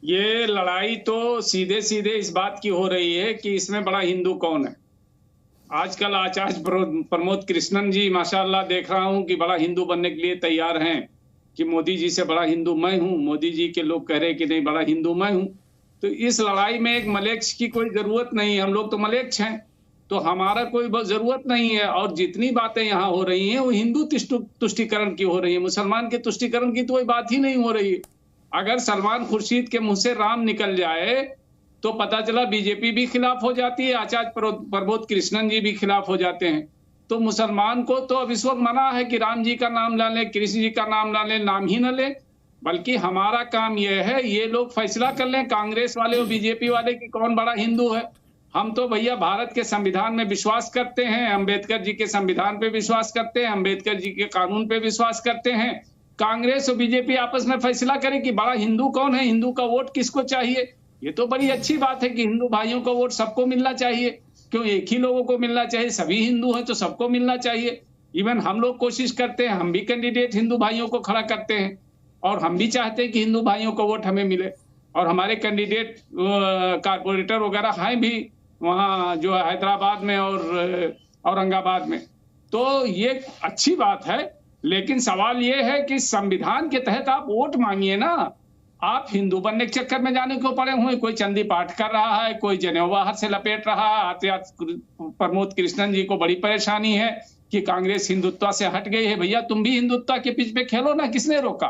ये लड़ाई तो सीधे सीधे इस बात की हो रही है कि इसमें बड़ा हिंदू कौन है। आजकल आचार्य प्रमोद कृष्णन जी माशाल्लाह देख रहा हूं कि बड़ा हिंदू बनने के लिए तैयार हैं कि मोदी जी से बड़ा हिंदू मैं हूं। मोदी जी के लोग कह रहे कि नहीं, बड़ा हिंदू मैं हूं। तो इस लड़ाई में एक मलेच्छ की कोई जरूरत नहीं है। हम लोग तो मलेच्छ हैं, तो हमारा कोई जरूरत नहीं है। और जितनी बातें यहाँ हो रही हैं वो हिंदू तुष्टिकरण की हो रही है, मुसलमान के तुष्टिकरण की तो कोई बात ही नहीं हो रही है। अगर सलमान खुर्शीद के मुंह से राम निकल जाए तो पता चला बीजेपी भी खिलाफ हो जाती है, आचार्य प्रमोद कृष्णन जी भी खिलाफ हो जाते हैं। तो मुसलमान को तो अब इस वक्त मना है कि राम जी का नाम ना ले, कृष्ण जी का नाम ना ले, नाम ही ना ले। बल्कि हमारा काम यह है, ये लोग फैसला कर लें, कांग्रेस वाले और बीजेपी वाले, कि कौन बड़ा हिंदू है। हम तो भैया भारत के संविधान में विश्वास करते हैं, अम्बेडकर जी के संविधान पे विश्वास करते हैं, अम्बेडकर जी के कानून पे विश्वास करते हैं। कांग्रेस और बीजेपी आपस में फैसला करे कि बड़ा हिंदू कौन है, हिंदू का वोट किसको चाहिए। ये तो बड़ी अच्छी बात है कि हिंदू भाइयों का वोट सबको मिलना चाहिए। क्यों एक ही लोगों को मिलना चाहिए? सभी हिंदू हैं तो सबको मिलना चाहिए। इवन हम लोग कोशिश करते हैं, हम भी कैंडिडेट हिंदू भाइयों को खड़ा करते हैं और हम भी चाहते हैं कि हिंदू भाइयों को वोट हमें मिले। और हमारे कैंडिडेट कारपोरेटर वगैरह हैं भी वहाँ जो हैदराबाद में और औरंगाबाद में। तो ये अच्छी बात है, लेकिन सवाल ये है कि संविधान के तहत आप वोट मांगिए ना। आप हिंदू बनने के चक्कर में जाने को पड़े हुए। कोई चंदी पाठ कर रहा है, कोई जनेऊ बाहर से लपेट रहा है। आचार्य प्रमोद कृष्णन जी को बड़ी परेशानी है कि कांग्रेस हिंदुत्व से हट गई है। भैया तुम भी हिंदुत्व के पिच पे खेलो ना, किसने रोका?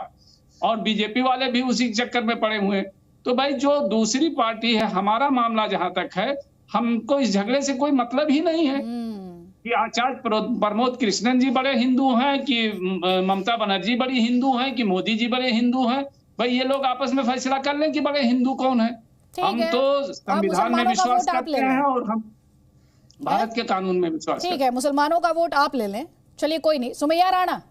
और बीजेपी वाले भी उसी चक्कर में पड़े हुए। तो भाई जो दूसरी पार्टी है, हमारा मामला जहां तक है, हमको इस झगड़े से कोई मतलब ही नहीं है कि आचार्य प्रमोद कृष्णन जी बड़े हिंदू हैं, कि ममता बनर्जी बड़ी हिंदू हैं, कि मोदी जी बड़े हिंदू हैं। भाई ये लोग आपस में फैसला कर लें कि बड़े हिंदू कौन है। हम तो संविधान में विश्वास करते हैं और हम भारत के कानून में विश्वास करते हैं। ठीक है, मुसलमानों का वोट आप ले लें, चलिए कोई नहीं। सुमैया राणा,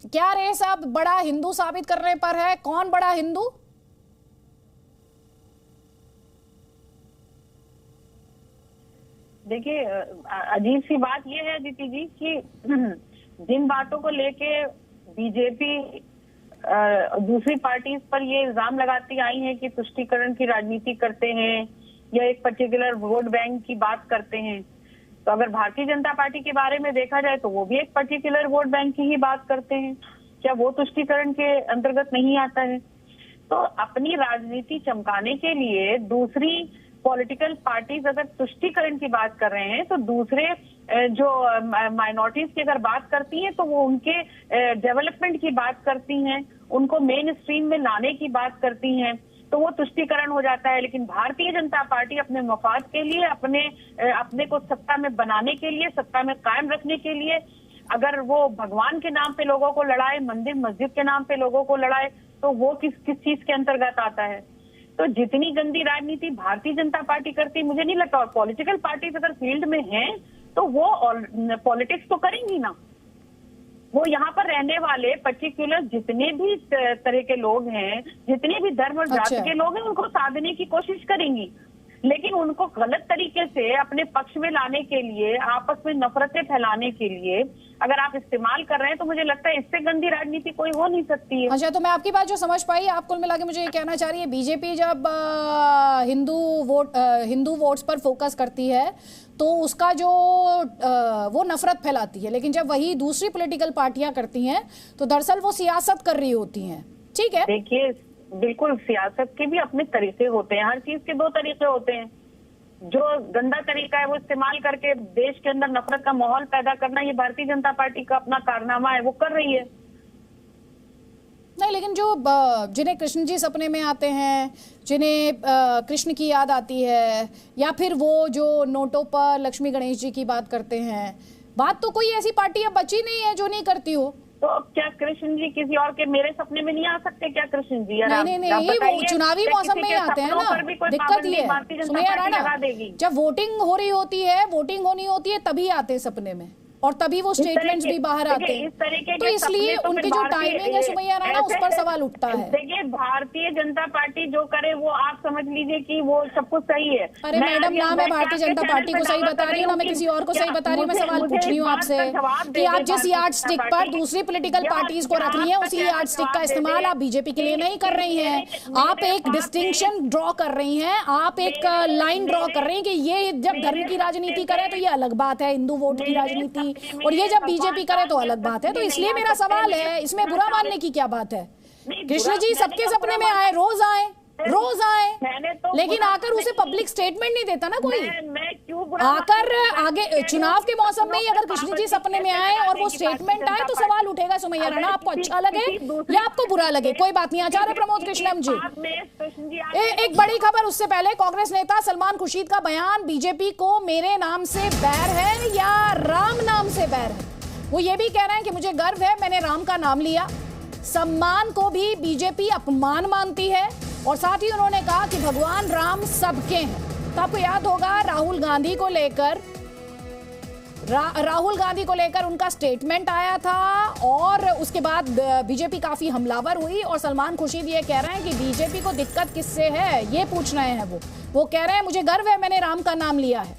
क्या रेस अब बड़ा हिंदू साबित करने पर है? कौन बड़ा हिंदू? देखिए, अजीब सी बात यह है दीदी जी कि जिन बातों को लेके बीजेपी दूसरी पार्टीज पर ये इल्जाम लगाती आई है कि तुष्टीकरण की राजनीति करते हैं या एक पर्टिकुलर वोट बैंक की बात करते हैं, तो अगर भारतीय जनता पार्टी के बारे में देखा जाए तो वो भी एक पर्टिकुलर वोट बैंक की ही बात करते हैं। क्या वो तुष्टीकरण के अंतर्गत नहीं आता है? तो अपनी राजनीति चमकाने के लिए दूसरी पॉलिटिकल पार्टीज अगर तुष्टीकरण की बात कर रहे हैं, तो दूसरे जो माइनॉरिटीज की अगर बात करती हैं तो वो उनके डेवलपमेंट की बात करती हैं, उनको मेन स्ट्रीम में लाने की बात करती हैं, तो वो तुष्टीकरण हो जाता है। लेकिन भारतीय जनता पार्टी अपने मफाद के लिए, अपने को सत्ता में बनाने के लिए, सत्ता में कायम रखने के लिए, अगर वो भगवान के नाम पे लोगों को लड़ाए, मंदिर मस्जिद के नाम पे लोगों को लड़ाए, तो वो किस चीज के अंतर्गत आता है? तो जितनी गंदी राजनीति भारतीय जनता पार्टी करती, मुझे नहीं लगता, और पॉलिटिकल पार्टीज अगर फील्ड में हैं तो वो पॉलिटिक्स तो करेंगी ना। वो यहाँ पर रहने वाले पर्टिकुलर जितने भी तरह के लोग हैं, जितने भी धर्म और जाति के लोग हैं, उनको साधने की कोशिश करेंगी। लेकिन उनको गलत तरीके से अपने पक्ष में लाने के लिए, आपस में नफरतें फैलाने के लिए अगर आप इस्तेमाल कर रहे हैं, तो मुझे लगता है इससे गंदी राजनीति कोई हो नहीं सकती है। अच्छा, तो मैं आपकी बात जो समझ पाई, आप कुल मिला के मुझे ये कहना चाह रही है, बीजेपी जब हिंदू वोट्स पर फोकस करती है तो उसका जो वो नफरत फैलाती है, लेकिन जब वही दूसरी पॉलिटिकल पार्टियां करती हैं तो दरअसल वो सियासत कर रही होती हैं। ठीक है, देखिए बिल्कुल, सियासत के भी अपने तरीके होते हैं, हर चीज के दो तरीके होते हैं। जो गंदा तरीका है वो इस्तेमाल करके देश के अंदर नफरत का माहौल पैदा करना, ये भारतीय जनता पार्टी का अपना कारनामा है, वो कर रही है। नहीं, लेकिन जो जिन्हें कृष्ण जी सपने में आते हैं, जिन्हें कृष्ण की याद आती है, या फिर वो जो नोटों पर लक्ष्मी गणेश जी की बात करते हैं, बात तो कोई ऐसी पार्टी अब बची नहीं है जो नहीं करती हो। तो क्या कृष्ण जी किसी और के मेरे सपने में नहीं आ सकते क्या? कृष्ण जी नहीं, वो चुनावी मौसम में ही आते हैं ना। दिक्कत ये है सुमैया राणा, जब वोटिंग हो रही होती है, वोटिंग होनी होती है, तभी आते हैं सपने में। और तभी वो स्टेटमेंट्स भी बाहर आते हैं। तो इसलिए उनकी जो टाइमिंग है सुमैया राणा, उस पर सवाल उठता है। देखिए, भारतीय जनता पार्टी जो करे वो आप समझ लीजिए कि वो सब कुछ सही है। अरे मैडम, ना मैं भारतीय जनता पार्टी को सही बता रही हूँ, ना मैं किसी और को सही बता रही हूँ। मैं सवाल पूछ रही हूँ आपसे कि आप जिस यार्ड स्टिक पर दूसरी पॉलिटिकल पार्टीज को रख रही हैं, उसी यार्ड स्टिक का इस्तेमाल आप बीजेपी के लिए नहीं कर रही हैं। आप एक डिस्टिंक्शन ड्रॉ कर रही हैं, आप एक लाइन ड्रॉ कर रही हैं कि ये जब धर्म की राजनीति करे तो ये अलग बात है, हिंदू वोट की राजनीति, और ये जब बीजेपी करे तो अलग बात है। तो इसलिए मेरा सवाल है, इसमें बुरा मानने की क्या बात है? कृष्ण जी सबके सपने में आए, रोज आए, लेकिन आकर उसे पब्लिक स्टेटमेंट नहीं देता ना कोई। आकर आगे चुनाव के मौसम में ही अगर कृष्ण जी सपने में आए और वो स्टेटमेंट आए तो सवाल उठेगा सुमैया राणा, आपको अच्छा लगे या आपको बुरा लगे, कोई बात नहीं। आचार्य प्रमोद कृष्णम जी, एक बड़ी खबर उससे पहले, कांग्रेस नेता सलमान खुर्शीद का बयान, बीजेपी को मेरे नाम से बैर है या राम नाम से बैर है। वो ये भी कह रहे हैं कि मुझे गर्व है, मैंने राम का नाम लिया। सम्मान को भी बीजेपी अपमान मानती है, और साथ ही उन्होंने कहा कि भगवान राम सबके हैं। तो आपको याद होगा राहुल गांधी को लेकर उनका स्टेटमेंट आया था, और उसके बाद बीजेपी काफी हमलावर हुई, और सलमान खुर्शीद ये कह रहे हैं कि बीजेपी को दिक्कत किससे है, ये पूछ रहे हैं। वो कह रहे हैं मुझे गर्व है, मैंने राम का नाम लिया है।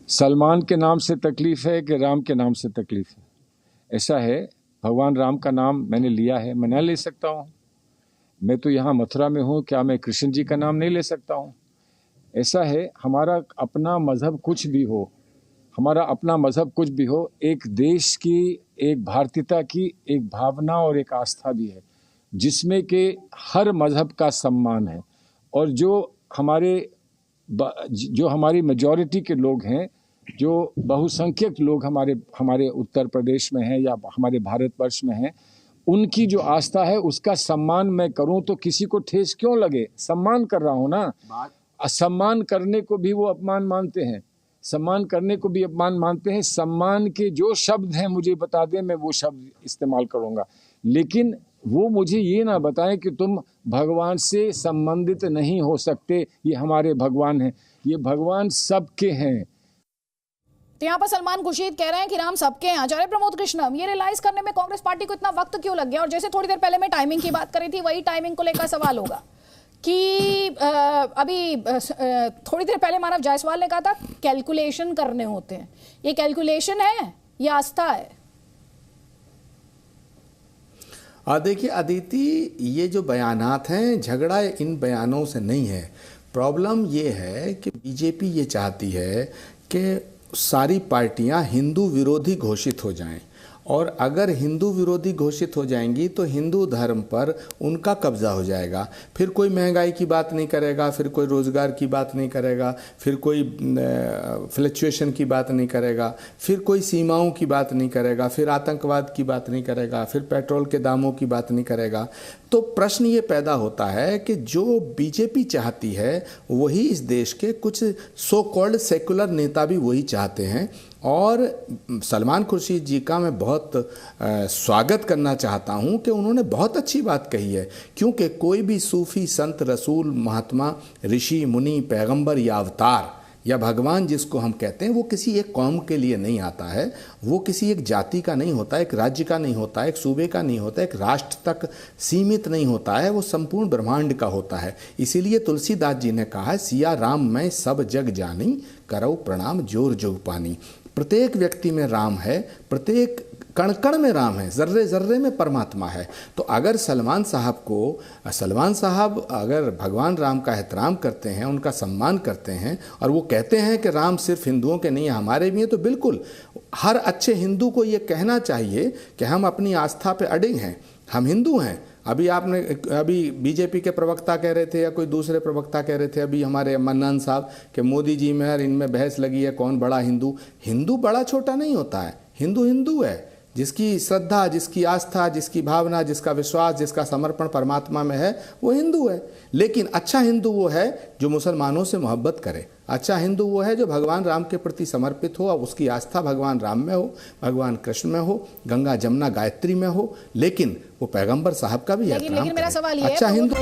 सलमान के नाम से तकलीफ है कि राम के नाम से तकलीफ है? ऐसा है, भगवान राम का नाम मैंने लिया है, मैं न ले सकता हूँ? मैं तो यहाँ मथुरा में हूँ, क्या मैं कृष्ण जी का नाम नहीं ले सकता हूँ? ऐसा है, हमारा अपना मज़हब कुछ भी हो, हमारा अपना मज़हब कुछ भी हो, एक देश की, एक भारतीयता की एक भावना और एक आस्था भी है, जिसमें कि हर मज़हब का सम्मान है। और जो हमारी मेजॉरिटी के लोग हैं, जो बहुसंख्यक लोग हमारे उत्तर प्रदेश में हैं या हमारे भारतवर्ष में हैं, उनकी जो आस्था है उसका सम्मान मैं करूं तो किसी को ठेस क्यों लगे? सम्मान कर रहा हूं ना। असम्मान करने को भी वो अपमान मानते हैं, सम्मान करने को भी अपमान मानते हैं। सम्मान के जो शब्द हैं मुझे बता दें, मैं वो शब्द इस्तेमाल करूंगा, लेकिन वो मुझे ये ना बताएं कि तुम भगवान से संबंधित नहीं हो सकते, ये हमारे भगवान हैं, ये भगवान सबके हैं। तो यहाँ पर सलमान खुर्शीद कह रहे हैं कि राम सबके हैं। आचार्य प्रमोद कृष्णम, ये रियलाइज करने में कांग्रेस पार्टी को इतना वक्त क्यों लग गया? और जैसे थोड़ी देर पहले मैं टाइमिंग की बात करी थी, वही टाइमिंग को लेकर सवाल होगा कि अभी थोड़ी देर पहले मानव जायसवाल ने कहा था कैलकुलेशन करने होते हैं। ये कैलकुलेशन है या आस्था है? देखिए अदिति, ये जो बयानात हैं, झगड़ा इन बयानों से नहीं है। प्रॉब्लम ये है कि बीजेपी ये चाहती है कि सारी पार्टियां हिंदू विरोधी घोषित हो जाएं, और अगर हिंदू विरोधी घोषित हो जाएंगी तो हिंदू धर्म पर उनका कब्जा हो जाएगा। फिर कोई महंगाई की बात नहीं करेगा, फिर कोई रोज़गार की बात नहीं करेगा, फिर कोई फ्लक्चुएशन की बात नहीं करेगा, फिर कोई सीमाओं की बात नहीं करेगा, फिर आतंकवाद की बात नहीं करेगा, फिर पेट्रोल के दामों की बात नहीं करेगा। तो प्रश्न ये पैदा होता है कि जो बीजेपी चाहती है वही इस देश के कुछ सो कॉल्ड सेकुलर नेता भी वही चाहते हैं। और सलमान खुर्शीद जी का मैं बहुत स्वागत करना चाहता हूं कि उन्होंने बहुत अच्छी बात कही है, क्योंकि कोई भी सूफी, संत, रसूल, महात्मा, ऋषि, मुनि, पैगंबर या अवतार या भगवान जिसको हम कहते हैं, वो किसी एक कौम के लिए नहीं आता है, वो किसी एक जाति का नहीं होता, एक राज्य का नहीं होता, एक सूबे का नहीं होता, एक राष्ट्र तक सीमित नहीं होता है, वो संपूर्ण ब्रह्मांड का होता है। इसीलिए तुलसीदास जी ने कहा है, सिया राम मैं सब जग जानी, करौ प्रणाम जोर जोग पानी। प्रत्येक व्यक्ति में राम है, प्रत्येक कण कण में राम है, जर्रे जर्रे में परमात्मा है। तो अगर सलमान साहब अगर भगवान राम का एहतराम करते हैं, उनका सम्मान करते हैं, और वो कहते हैं कि राम सिर्फ हिंदुओं के नहीं है, हमारे भी हैं, तो बिल्कुल हर अच्छे हिंदू को ये कहना चाहिए कि हम अपनी आस्था पे अडिग हैं, हम हिंदू हैं। अभी बीजेपी के प्रवक्ता कह रहे थे या कोई दूसरे प्रवक्ता कह रहे थे, अभी हमारे मन्नान साहब, कि मोदी जी में और इनमें बहस लगी है कौन बड़ा हिंदू। हिंदू बड़ा छोटा नहीं होता है, हिंदू हिंदू है, जिसकी श्रद्धा, जिसकी आस्था, जिसकी भावना, जिसका विश्वास, जिसका समर्पण परमात्मा में है, वो हिंदू है। लेकिन अच्छा हिंदू वो है जो मुसलमानों से मोहब्बत करे, अच्छा हिंदू वो है जो भगवान राम के प्रति समर्पित हो, उसकी आस्था भगवान राम में हो, भगवान कृष्ण में हो, गंगा जमुना गायत्री में हो, लेकिन वो पैगंबर साहब का भी एहतराम करे। मेरा सवाल ये अच्छा हिंदू